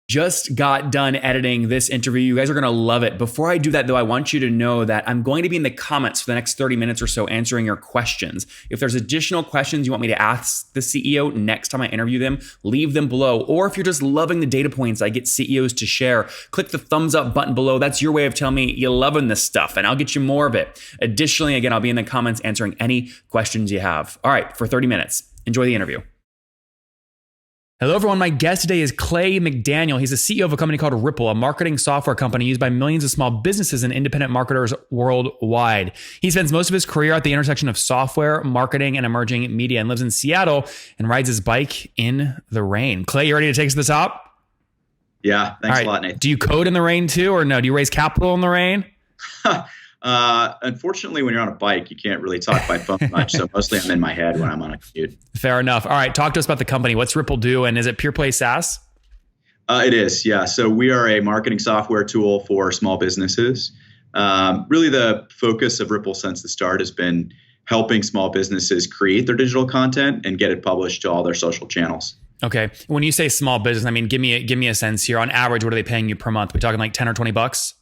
Just got done editing this interview. You guys are going to love it. Before I do that, though, I want you to know that I'm going to be in the comments for the next 30 minutes or so answering your questions. If there's additional questions you want me to ask the CEO next time I interview them, leave them below. Or if you're just loving the data points I get CEOs to share, click the thumbs up button below. That's your way of telling me you're loving this stuff, and I'll get you more of it. Additionally, again, I'll be in the comments answering any questions you have. All right, for 30 minutes. Enjoy the interview. Hello, everyone. My guest today is Clay McDaniel. He's the CEO of a company called Ripl, a marketing software company used by millions of small businesses and independent marketers worldwide. He spends most of his career at the intersection of software, marketing, and emerging media, and lives in Seattle and rides his bike in the rain. Clay, you ready to take us to the top? Yeah, thanks a lot, Nate. Do you code in the rain too, or no? Do you raise capital in the rain? Unfortunately, when you're on a bike, you can't really talk by phone much. So mostly I'm in my head when I'm on a commute. Fair enough. All right. Talk to us about the company. What's Ripl do? And is it pure play SaaS? It is. Yeah. So we are a marketing software tool for small businesses. Really the focus of Ripl since the start has been helping small businesses create their digital content and get it published to all their social channels. Okay. When you say small business, I mean, give me a sense here. On average, what are they paying you per month? We talking like 10 or 20 bucks?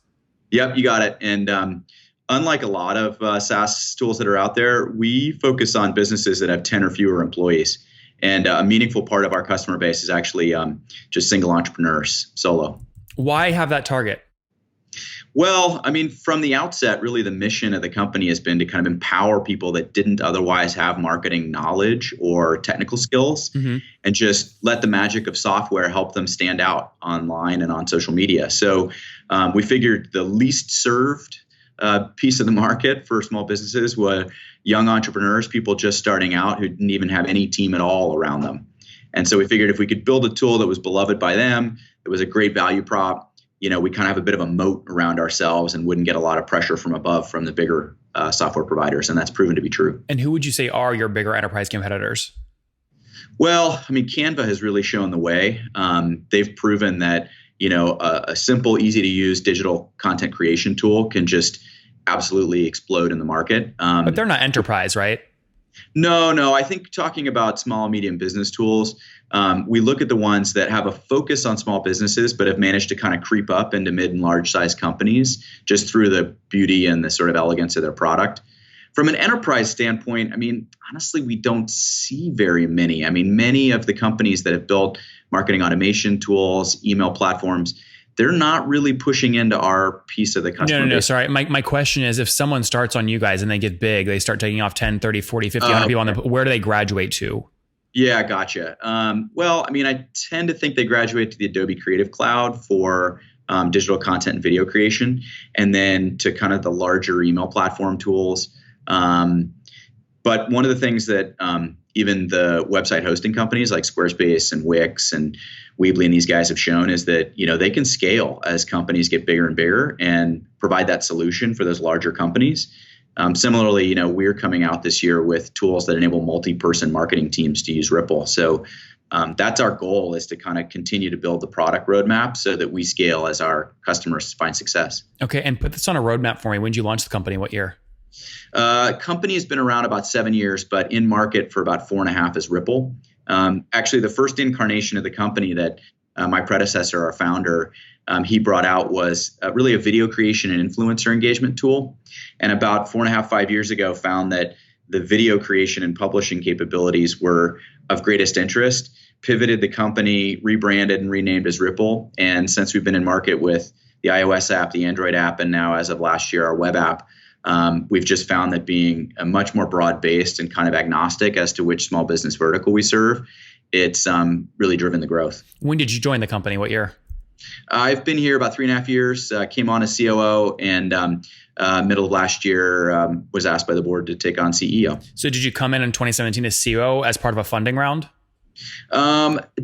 Yep, you got it. And, unlike a lot of SaaS tools that are out there, we focus on businesses that have 10 or fewer employees. And a meaningful part of our customer base is actually just single entrepreneurs, solo. Why have that target? Well, I mean, from the outset, really the mission of the company has been to kind of empower people that didn't otherwise have marketing knowledge or technical skills, and just let the magic of software help them stand out online and on social media. So we figured the least served piece of the market for small businesses were young entrepreneurs, people just starting out who didn't even have any team at all around them. And so we figured if we could build a tool that was beloved by them, it was a great value prop, we kind of have a bit of a moat around ourselves and wouldn't get a lot of pressure from above from the bigger software providers. And that's proven to be true. And who would you say are your bigger enterprise competitors? Well, I mean, Canva has really shown the way. They've proven that a simple, easy to use digital content creation tool can just absolutely explode in the market. But they're not enterprise, right? No. I think talking about small, medium business tools, we look at the ones that have a focus on small businesses, but have managed to kind of creep up into mid and large size companies just through the beauty and the sort of elegance of their product. From an enterprise standpoint, I mean, honestly, we don't see very many. I mean, many of the companies that have built marketing automation tools, email platforms, they're not really pushing into our piece of the customer No. base. Sorry. My question is, if someone starts on you guys and they get big, they start taking off 10, 30, 40, 50, 100 people on them, where do they graduate to? Yeah, gotcha. Well, I mean, I tend to think they graduate to the Adobe Creative Cloud for digital content and video creation, and then to kind of the larger email platform tools. But one of the things that even the website hosting companies like Squarespace and Wix and Weebly and these guys have shown is that, they can scale as companies get bigger and bigger and provide that solution for those larger companies. Similarly, we're coming out this year with tools that enable multi-person marketing teams to use Ripl. So that's our goal, is to kind of continue to build the product roadmap so that we scale as our customers find success. Okay. And put this on a roadmap for me. When did you launch the company? What year? Company has been around about 7 years, but in market for about 4.5 is Ripl. Actually, the first incarnation of the company that my predecessor, our founder, he brought out was really a video creation and influencer engagement tool. And about 4.5, 5 years ago, found that the video creation and publishing capabilities were of greatest interest, pivoted the company, rebranded and renamed as Ripl. And since we've been in market with the iOS app, the Android app, and now as of last year, our web app, we've just found that being a much more broad-based and kind of agnostic as to which small business vertical we serve, it's really driven the growth. When did you join the company? What year? I've been here about 3.5 years, came on as COO, and middle of last year was asked by the board to take on CEO. So did you come in 2017 as COO as part of a funding round?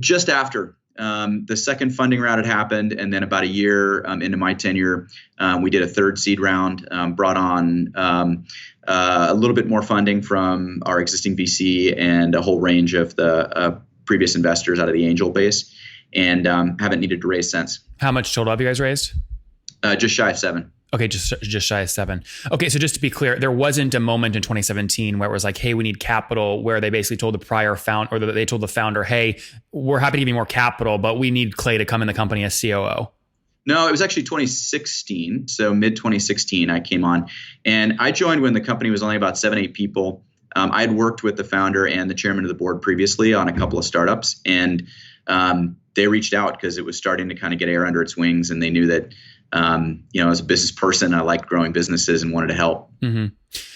Just after. The second funding round had happened, and then about a year into my tenure, we did a third seed round, brought on a little bit more funding from our existing VC and a whole range of the previous investors out of the angel base, and haven't needed to raise since. How much total have you guys raised? Just shy of 7. Okay, just shy of 7. Okay, so just to be clear, there wasn't a moment in 2017 where it was like, hey, we need capital, where they basically told the prior founder, or they told the founder, hey, we're happy to give you more capital, but we need Clay to come in the company as COO. No, it was actually 2016. So mid 2016, I came on, and I joined when the company was only about 7-8 people. I had worked with the founder and the chairman of the board previously on a couple of startups, and they reached out because it was starting to kind of get air under its wings, and they knew that, as a business person, I liked growing businesses and wanted to help. Mm-hmm.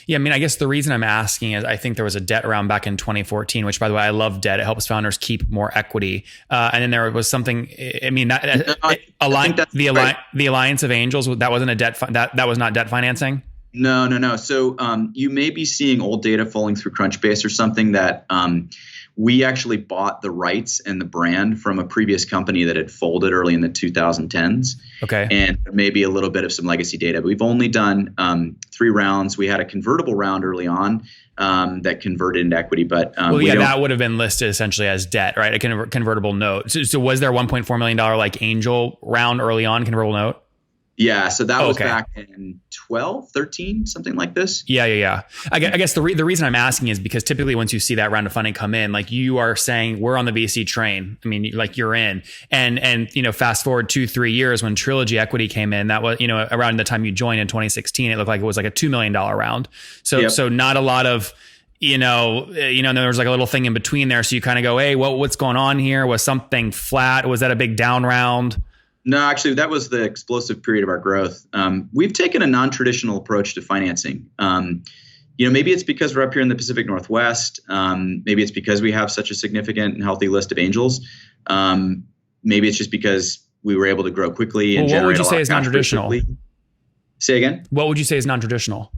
Yeah, I mean, I guess the reason I'm asking is I think there was a debt round back in 2014, which, by the way, I love debt. It helps founders keep more equity. And then there was something. I mean, the Alliance of Angels, that wasn't a debt. That was not debt financing. No. So you may be seeing old data falling through Crunchbase or something that we actually bought the rights and the brand from a previous company that had folded early in the 2010s. Okay. And maybe a little bit of some legacy data. But we've only done 3 rounds. We had a convertible round early on that converted into equity. But that would have been listed essentially as debt, right? A convertible note. So was there $1.4 million like angel round early on, convertible note? Yeah, so that was back in 12, 13, something like this. Yeah. I guess the reason I'm asking is because typically once you see that round of funding come in, like you are saying, we're on the VC train. I mean, like you're in, and fast forward 2-3 years when Trilogy Equity came in, that was around the time you joined in 2016, it looked like it was like a $2 million round. So not a lot of. And there was like a little thing in between there. So you kind of go, hey, what's going on here? Was something flat? Was that a big down round? No, actually, that was the explosive period of our growth. We've taken a non-traditional approach to financing. Maybe it's because we're up here in the Pacific Northwest. Maybe it's because we have such a significant and healthy list of angels. Maybe it's just because we were able to grow quickly and generate a lot of cash. What would you say is non-traditional? Say again? What would you say is non-traditional?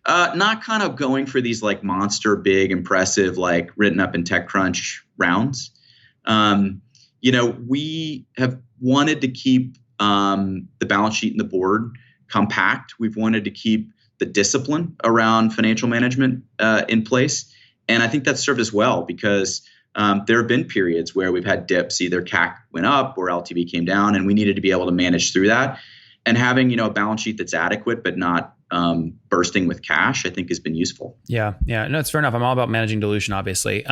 Not kind of going for these like monster, big, impressive, like written up in TechCrunch rounds. We have wanted to keep the balance sheet and the board compact. We've wanted to keep the discipline around financial management in place. And I think that's served us well because there have been periods where we've had dips, either CAC went up or LTV came down, and we needed to be able to manage through that. And having, a balance sheet that's adequate but not bursting with cash, I think has been useful. Yeah. No, it's fair enough. I'm all about managing dilution, obviously.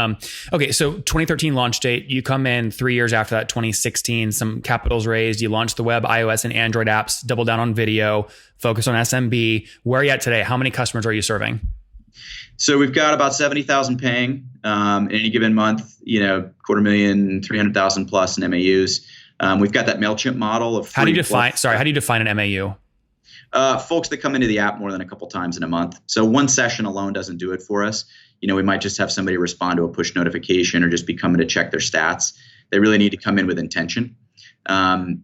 Okay. So 2013 launch date, you come in 3 years after that, 2016, some capital's raised, you launched the web, iOS and Android apps, double down on video, focus on SMB. Where are you at today? How many customers are you serving? So we've got about 70,000 paying in any given month, 250,000, 300,000 plus in MAUs. We've got that MailChimp model of how do you define an MAU? Folks that come into the app more than a couple times in a month. So one session alone doesn't do it for us. We might just have somebody respond to a push notification or just be coming to check their stats. They really need to come in with intention. But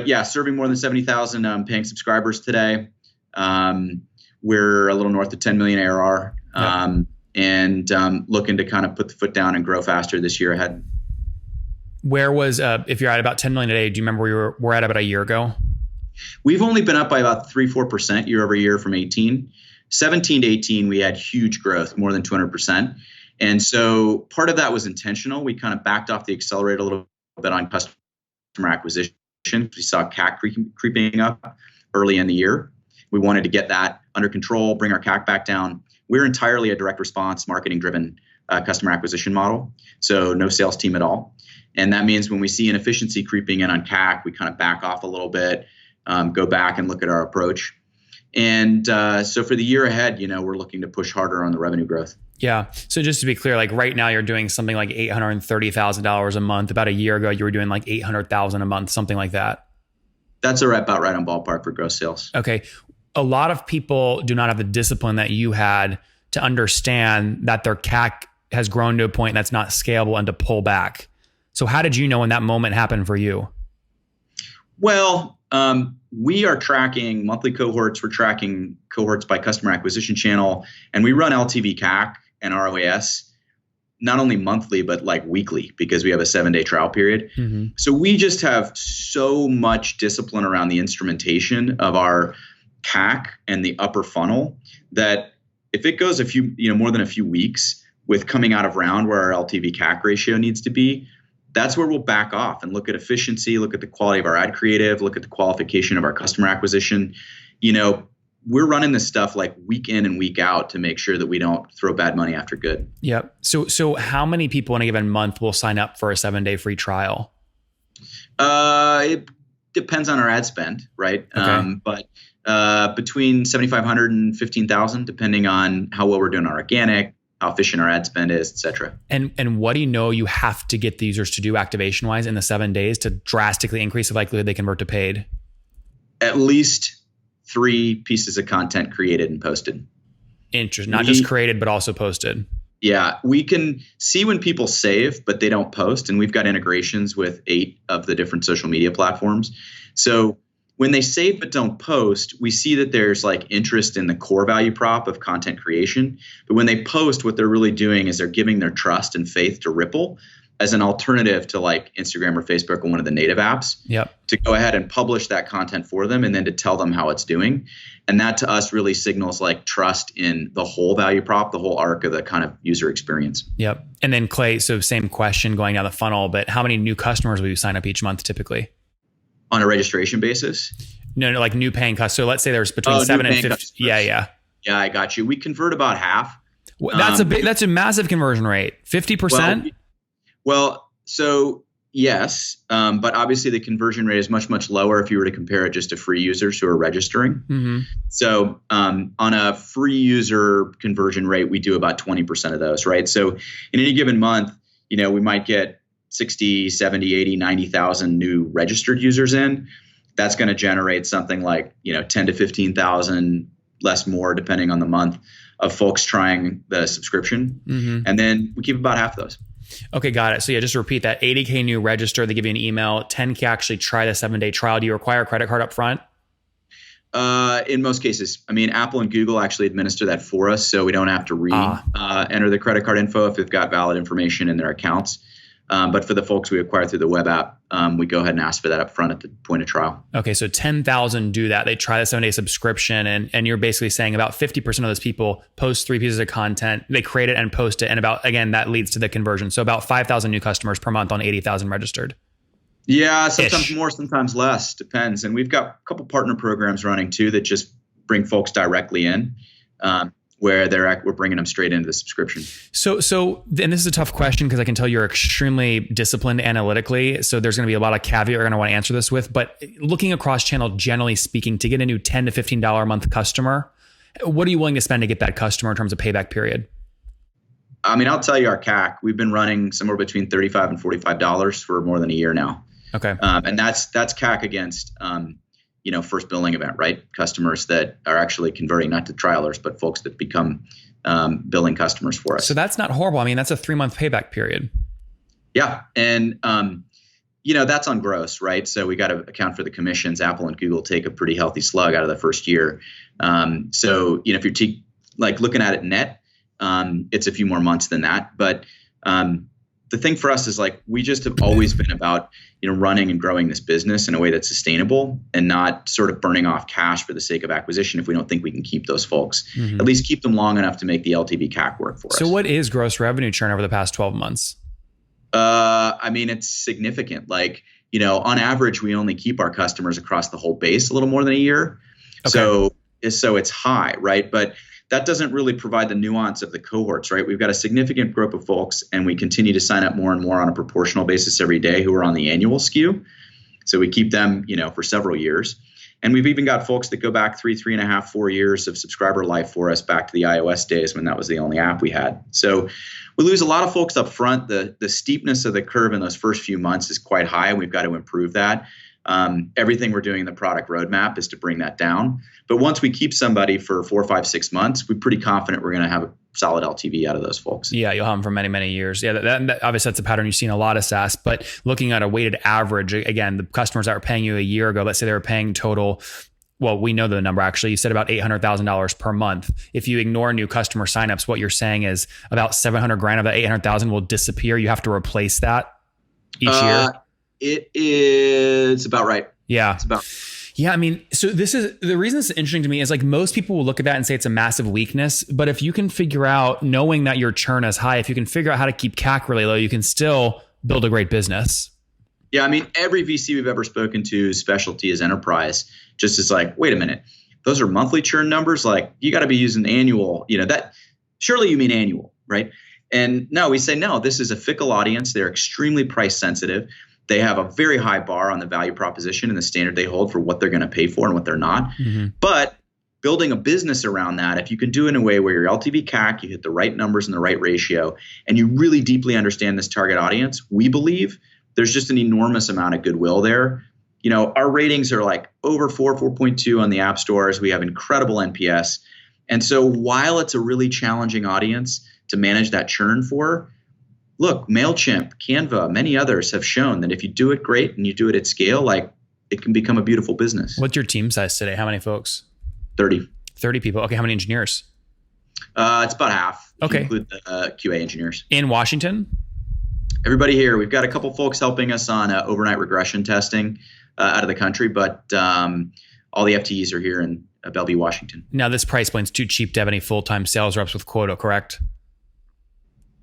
yeah, serving more than 70,000 paying subscribers today. We're a little north of 10 million ARR and looking to kind of put the foot down and grow faster this year ahead. Where was, if you're at about 10 million today, do you remember where we were at about a year ago? We've only been up by about 3-4% year over year from 18. 17 to 18, we had huge growth, more than 200%. And so part of that was intentional. We kind of backed off the accelerator a little bit on customer acquisition. We saw CAC creeping up early in the year. We wanted to get that under control, bring our CAC back down. We're entirely a direct response, marketing-driven customer acquisition model, so no sales team at all. And that means when we see inefficiency creeping in on CAC, we kind of back off a little bit, go back and look at our approach. And so for the year ahead, we're looking to push harder on the revenue growth. Yeah. So just to be clear, like right now you're doing something like $830,000 a month. About a year ago, you were doing like $800,000 a month, something like that. That's about right on ballpark for gross sales. Okay. A lot of people do not have the discipline that you had to understand that their CAC has grown to a point that's not scalable and to pull back. So how did you know when that moment happened for you? Well, we are tracking monthly cohorts. We're tracking cohorts by customer acquisition channel, and we run LTV CAC and ROAS not only monthly, but like weekly because we have a 7-day trial period. Mm-hmm. So we just have so much discipline around the instrumentation of our CAC and the upper funnel that if it goes more than a few weeks with coming out of round where our LTV CAC ratio needs to be, that's where we'll back off and look at efficiency, look at the quality of our ad creative, look at the qualification of our customer acquisition. We're running this stuff like week in and week out to make sure that we don't throw bad money after good. Yep. So how many people in a given month will sign up for a 7-day free trial? It depends on our ad spend, right? Okay. But between 7,500 and 15,000, depending on how well we're doing our organic, how efficient our ad spend is, et cetera. And what do you have to get the users to do activation wise in the 7 days to drastically increase the likelihood they convert to paid? At least 3 pieces of content created and posted. Interesting. Not just created, but also posted. Yeah, we can see when people save, but they don't post. And we've got integrations with 8 of the different social media platforms. So when they save but don't post, we see that there's like interest in the core value prop of content creation. But when they post, what they're really doing is they're giving their trust and faith to Ripl as an alternative to like Instagram or Facebook or one of the native apps. Yep. To go ahead and publish that content for them and then to tell them how it's doing. And that to us really signals like trust in the whole value prop, the whole arc of the kind of user experience. Yep. And then Clay, so same question going down the funnel, but how many new customers will you sign up each month typically? On a registration basis? No, like new paying customers. So let's say there's between 7 and 50. Customers. Yeah. Yeah, I got you. We convert about half. That's a massive conversion rate. 50%? Well, so yes, but obviously the conversion rate is much, much lower if you were to compare it just to free users who are registering. Mm-hmm. So on a free user conversion rate, we do about 20% of those, right? So in any given month, we might get 60, 70, 80, 90,000 new registered users in. That's going to generate something like, 10 to 15,000, less more depending on the month, of folks trying the subscription. Mm-hmm. And then we keep about half of those. Okay, got it. So yeah, just to repeat that, 80K new register, they give you an email, 10K actually try the 7-day trial. Do you require a credit card up front? In most cases. I mean, Apple and Google actually administer that for us, so we don't have to enter the credit card info if they've got valid information in their accounts. But for the folks we acquire through the web app, we go ahead and ask for that up front at the point of trial. Okay, so 10,000 do that. They try the 7-day subscription, and you're basically saying about 50% of those people post 3 pieces of content, they create it and post it, and that leads to the conversion. So about 5,000 new customers per month on 80,000 registered. Yeah, sometimes more, sometimes less, depends. And we've got a couple partner programs running too that just bring folks directly in. Where we're bringing them straight into the subscription. So, and this is a tough question because I can tell you're extremely disciplined analytically. So there's going to be a lot of caveat you're going to want to answer this with. But looking across channel, generally speaking, to get a new $10 to $15 a month customer, what are you willing to spend to get that customer in terms of payback period? I mean, I'll tell you our CAC. We've been running somewhere between $35 and $45 for more than a year now. Okay, and that's CAC against. First billing event, right? Customers that are actually converting, not to trialers, but folks that become billing customers for us. So that's not horrible. I mean, that's a 3-month payback period. Yeah. And, that's on gross, right? So we got to account for the commissions. Apple and Google take a pretty healthy slug out of the first year. So, if you're looking at it net, it's a few more months than that. But the thing for us is we just have always been about, running and growing this business in a way that's sustainable and not sort of burning off cash for the sake of acquisition if we don't think we can keep those folks. Mm-hmm. At least keep them long enough to make the LTV CAC work for us. So what is gross revenue churn over the past 12 months? It's significant. On average, we only keep our customers across the whole base a little more than a year. Okay. So it's high, right? But that doesn't really provide the nuance of the cohorts, right? We've got a significant group of folks and we continue to sign up more and more on a proportional basis every day who are on the annual SKU. So we keep them, for several years. And we've even got folks that go back 3.5, 4 years of subscriber life for us back to the iOS days when that was the only app we had. So we lose a lot of folks up front. The steepness of the curve in those first few months is quite high, and we've got to improve that. Everything we're doing in the product roadmap is to bring that down. But once we keep somebody for 4, 5, 6 months, we're pretty confident we're going to have a solid LTV out of those folks. Yeah, you'll have them for many, many years. Yeah, that obviously that's a pattern you've seen a lot of SaaS. But looking at a weighted average, again, the customers that were paying you a year ago, let's say they were paying total, well, we know the number actually. You said about $800,000 per month. If you ignore new customer signups, what you're saying is about $700,000 of that $800,000 will disappear. You have to replace that each year. It is about right. Yeah. It's about. Yeah. I mean, so this is the reason this is interesting to me is most people will look at that and say it's a massive weakness. But if you can figure out, knowing that your churn is high, if you can figure out how to keep CAC really low, you can still build a great business. Yeah, I mean, every VC we've ever spoken to, specialty is enterprise, just is like, wait a minute, those are monthly churn numbers? Like, you got to be using annual, that surely you mean annual, right? And no, we say, no, this is a fickle audience. They're extremely price sensitive. They have a very high bar on the value proposition and the standard they hold for what they're going to pay for and what they're not. Mm-hmm. But building a business around that, if you can do it in a way where your LTV CAC, you hit the right numbers and the right ratio, and you really deeply understand this target audience, we believe there's just an enormous amount of goodwill there. Our ratings are like over 4.2 on the app stores. We have incredible NPS. And so while it's a really challenging audience to manage that churn for, look, MailChimp, Canva, many others have shown that if you do it great and you do it at scale, like, it can become a beautiful business. What's your team size today? How many folks? 30. 30 people. Okay. How many engineers? It's about half. If okay. you include the QA engineers. In Washington? Everybody here. We've got a couple folks helping us on overnight regression testing out of the country, but all the FTEs are here in Bellevue, Washington. Now, this price point's too cheap to have any full-time sales reps with quota, correct?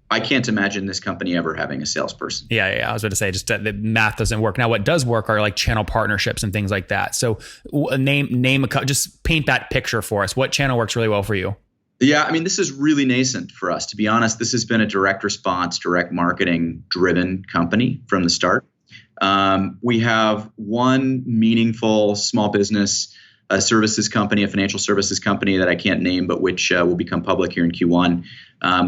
I can't imagine this company ever having a salesperson. Yeah. I was about to say, just the math doesn't work. Now, what does work are like channel partnerships and things like that. So just paint that picture for us. What channel works really well for you? Yeah, I mean, this is really nascent for us. To be honest, this has been a direct response, direct marketing driven company from the start. We have one meaningful small business services company, a financial services company that I can't name, but which will become public here in Q1,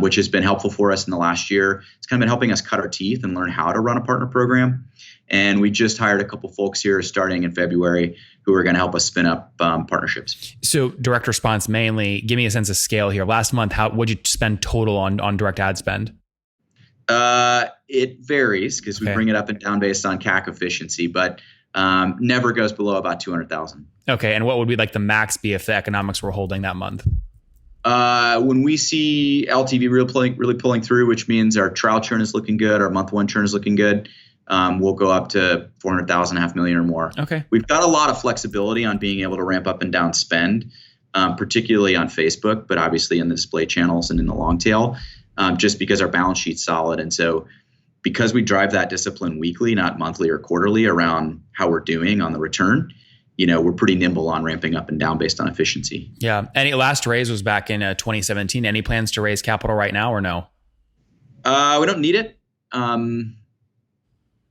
which has been helpful for us in the last year. It's kind of been helping us cut our teeth and learn how to run a partner program. And we just hired a couple folks here starting in February who are going to help us spin up partnerships. So direct response mainly, give me a sense of scale here. Last month, what'd you spend total on direct ad spend? It varies because we bring it up and down based on CAC efficiency, but never goes below about 200,000. Okay. And what would be like the max be if the economics were holding that month? When we see LTV really pulling through, which means our trial churn is looking good, our month one churn is looking good, we'll go up to 400,000, $500,000 or more. Okay. We've got a lot of flexibility on being able to ramp up and down spend, particularly on Facebook, but obviously in the display channels and in the long tail, just because our balance sheet's solid. And so because we drive that discipline weekly, not monthly or quarterly around how we're doing on the return, we're pretty nimble on ramping up and down based on efficiency. Yeah. Any last raise was back in 2017. Any plans to raise capital right now or no? We don't need it.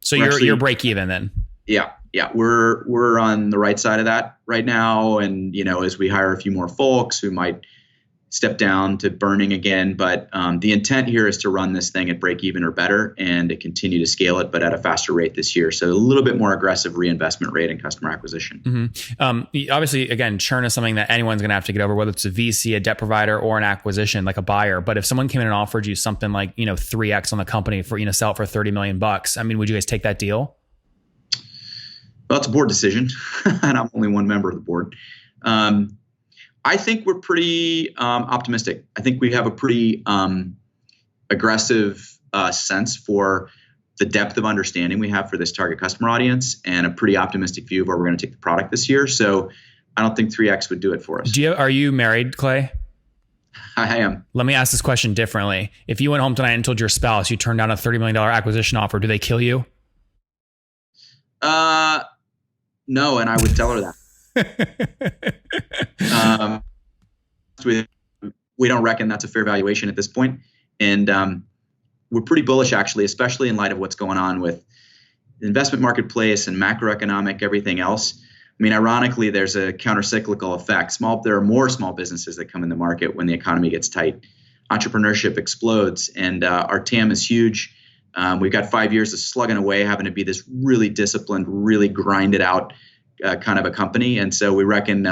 So you're break even then? Yeah. We're on the right side of that right now. And, as we hire a few more folks who might step down to burning again. But the intent here is to run this thing at break even or better and to continue to scale it, but at a faster rate this year. So a little bit more aggressive reinvestment rate in customer acquisition. Mm-hmm. Obviously, again, churn is something that anyone's going to have to get over, whether it's a VC, a debt provider, or an acquisition, like a buyer. But if someone came in and offered you something like, 3x on the company for, sell it for $30 million, I mean, would you guys take that deal? Well, it's a board decision and I'm only one member of the board. I think we're pretty optimistic. I think we have a pretty aggressive sense for the depth of understanding we have for this target customer audience and a pretty optimistic view of where we're going to take the product this year. So I don't think 3X would do it for us. Are you married, Clay? I am. Let me ask this question differently. If you went home tonight and told your spouse you turned down a $30 million acquisition offer, do they kill you? No, and I would tell her that. We don't reckon that's a fair valuation at this point. And we're pretty bullish, actually, especially in light of what's going on with the investment marketplace and macroeconomic, everything else. I mean, ironically, there's a counter-cyclical effect. There are more small businesses that come in the market when the economy gets tight. Entrepreneurship explodes, and our TAM is huge. We've got 5 years of slugging away, having to be this really disciplined, really grinded out kind of a company. And so we reckon,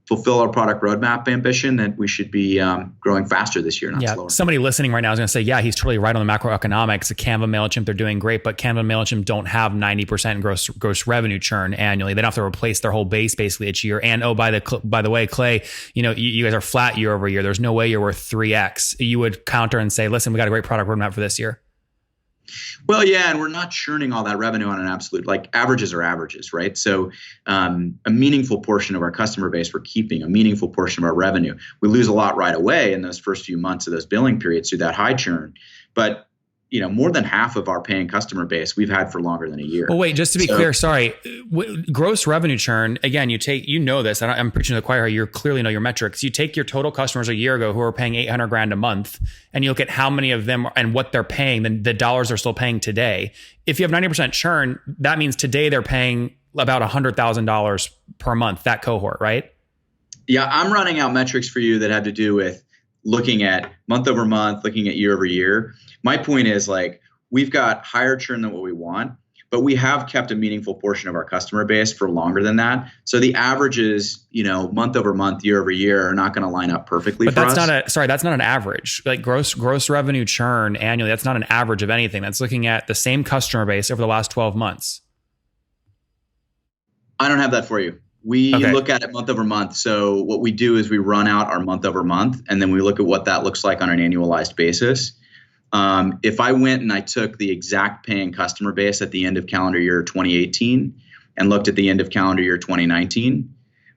fulfill our product roadmap ambition that we should be growing faster this year, not slower. Somebody listening right now is going to say, yeah, he's totally right on the macroeconomics. The Canva, MailChimp, they're doing great, but Canva and MailChimp don't have 90% gross revenue churn annually. They don't have to replace their whole base basically each year. And by the way, Clay, you guys are flat year over year. There's no way you're worth 3X. You would counter and say, listen, we got a great product roadmap for this year. Well, yeah, and we're not churning all that revenue on an absolute, like averages are averages, right? So a meaningful portion of our customer base, we're keeping a meaningful portion of our revenue. We lose a lot right away in those first few months of those billing periods through that high churn. But, more than half of our paying customer base we've had for longer than a year. Well, wait, just to be clear, sorry. Gross revenue churn, again, this, I'm preaching to the choir, you clearly know your metrics. You take your total customers a year ago who are paying $800,000 a month, and you look at how many of them and what they're paying, then the dollars they're still paying today. If you have 90% churn, that means today they're paying about $100,000 per month, that cohort, right? Yeah, I'm running out metrics for you that have to do with looking at month over month, looking at year over year. My point is, like, we've got higher churn than what we want, but we have kept a meaningful portion of our customer base for longer than that. So the averages, month over month, year over year are not going to line up perfectly for us. That's not an average. Like gross revenue churn annually, that's not an average of anything. That's looking at the same customer base over the last 12 months. I don't have that for you. We look at it month over month. So what we do is we run out our month over month, and then we look at what that looks like on an annualized basis. If I went and I took the exact paying customer base at the end of calendar year 2018 and looked at the end of calendar year 2019,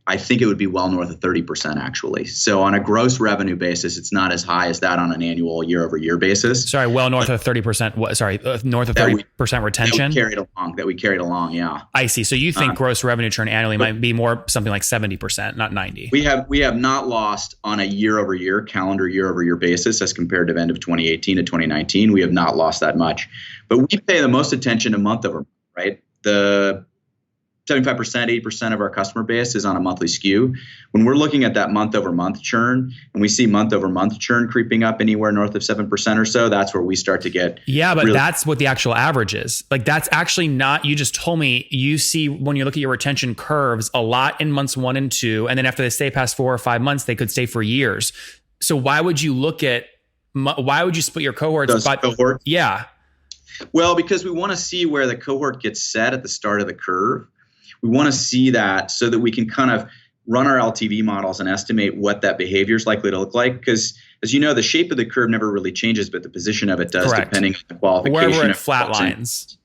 I think it would be well north of 30% actually. So on a gross revenue basis, it's not as high as that on an annual year over year basis. Sorry, well north of 30%. North of 30% retention? That we carried along, yeah. I see. So you think gross revenue churn annually might be more something like 70%, not 90. We have not lost on a year over year, calendar year over year basis as compared to the end of 2018 to 2019. We have not lost that much. But we pay the most attention to month over month, right? The 75%, 80% of our customer base is on a monthly skew. When we're looking at that month over month churn and we see month over month churn creeping up anywhere north of 7% or so, that's where we start to get. Yeah, but that's what the actual average is. Like that's actually not, you just told me you see when you look at your retention curves a lot in months 1 and 2. And then after they stay past 4 or 5 months, they could stay for years. So why would you split your cohorts? Cohorts? Yeah. Well, because we want to see where the cohort gets set at the start of the curve. We want to see that so that we can kind of run our LTV models and estimate what that behavior is likely to look like. Because as you know, the shape of the curve never really changes, but the position of it does. Correct. Depending on the qualification. Wherever it flat lines.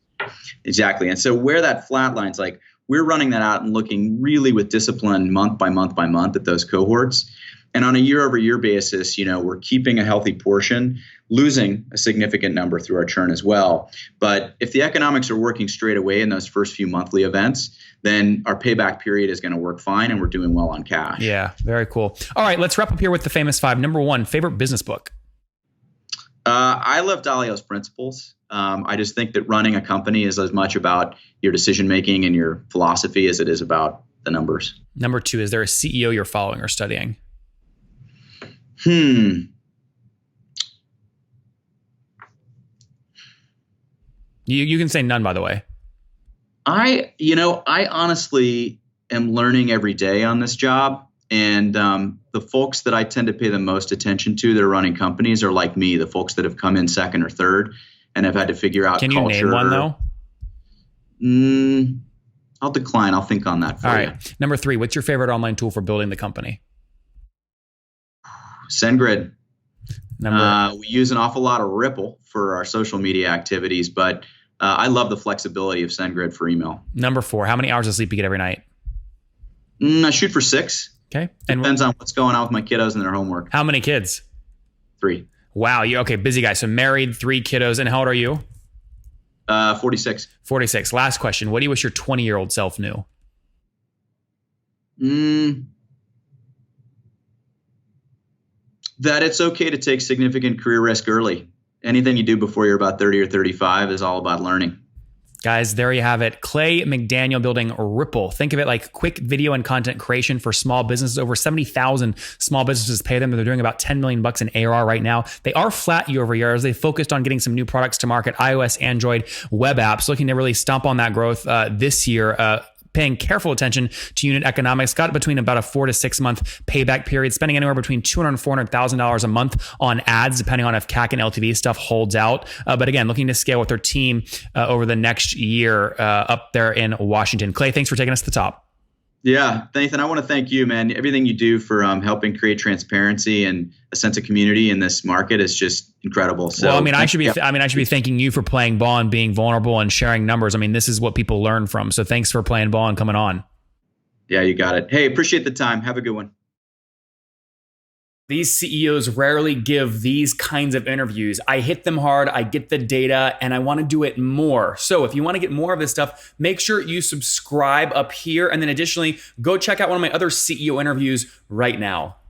Exactly. And so where that flat lines, like we're running that out and looking really with discipline month by month by month at those cohorts. And on a year over year basis, we're keeping a healthy portion, losing a significant number through our churn as well. But if the economics are working straight away in those first few monthly events, then our payback period is going to work fine and we're doing well on cash. Yeah, very cool. All right, let's wrap up here with the famous 5. Number 1, favorite business book. I love Dalio's Principles. I just think that running a company is as much about your decision making and your philosophy as it is about the numbers. Number 2, is there a CEO you're following or studying? You can say none, by the way. I honestly am learning every day on this job. And the folks that I tend to pay the most attention to that are running companies are like me, the folks that have come in second or third and have had to figure out culture. Can you name one though? I'll decline. I'll think on that for you. All right. Number 3, what's your favorite online tool for building the company? SendGrid. We use an awful lot of Ripl for our social media activities, but I love the flexibility of SendGrid for email. Number 4, how many hours of sleep you get every night? I shoot for 6. Okay. Depends on what's going on with my kiddos and their homework. How many kids? 3. Wow. Busy guy. So married, 3 kiddos. And how old are you? 46. 46. Last question. What do you wish your 20-year-old self knew? That it's okay to take significant career risk early. Anything you do before you're about 30 or 35 is all about learning. Guys, there you have it. Clay McDaniel building Ripl. Think of it like quick video and content creation for small businesses. Over 70,000 small businesses pay them. They're doing about $10 million in ARR right now. They are flat year over year as they focused on getting some new products to market, iOS, Android, web apps, looking to really stomp on that growth this year. Paying careful attention to unit economics, got between about a 4 to 6 month payback period, spending anywhere between $200,000 and $400,000 a month on ads, depending on if CAC and LTV stuff holds out. But again, looking to scale with their team over the next year up there in Washington. Clay, thanks for taking us to the top. Yeah, Nathan, I want to thank you, man. Everything you do for helping create transparency and a sense of community in this market is just incredible. So, well, I should be thanking you for playing ball and being vulnerable and sharing numbers. This is what people learn from. So thanks for playing ball and coming on. Yeah, you got it. Hey, appreciate the time. Have a good one. These CEOs rarely give these kinds of interviews. I hit them hard, I get the data, and I want to do it more. So if you want to get more of this stuff, make sure you subscribe up here. And then additionally, go check out one of my other CEO interviews right now.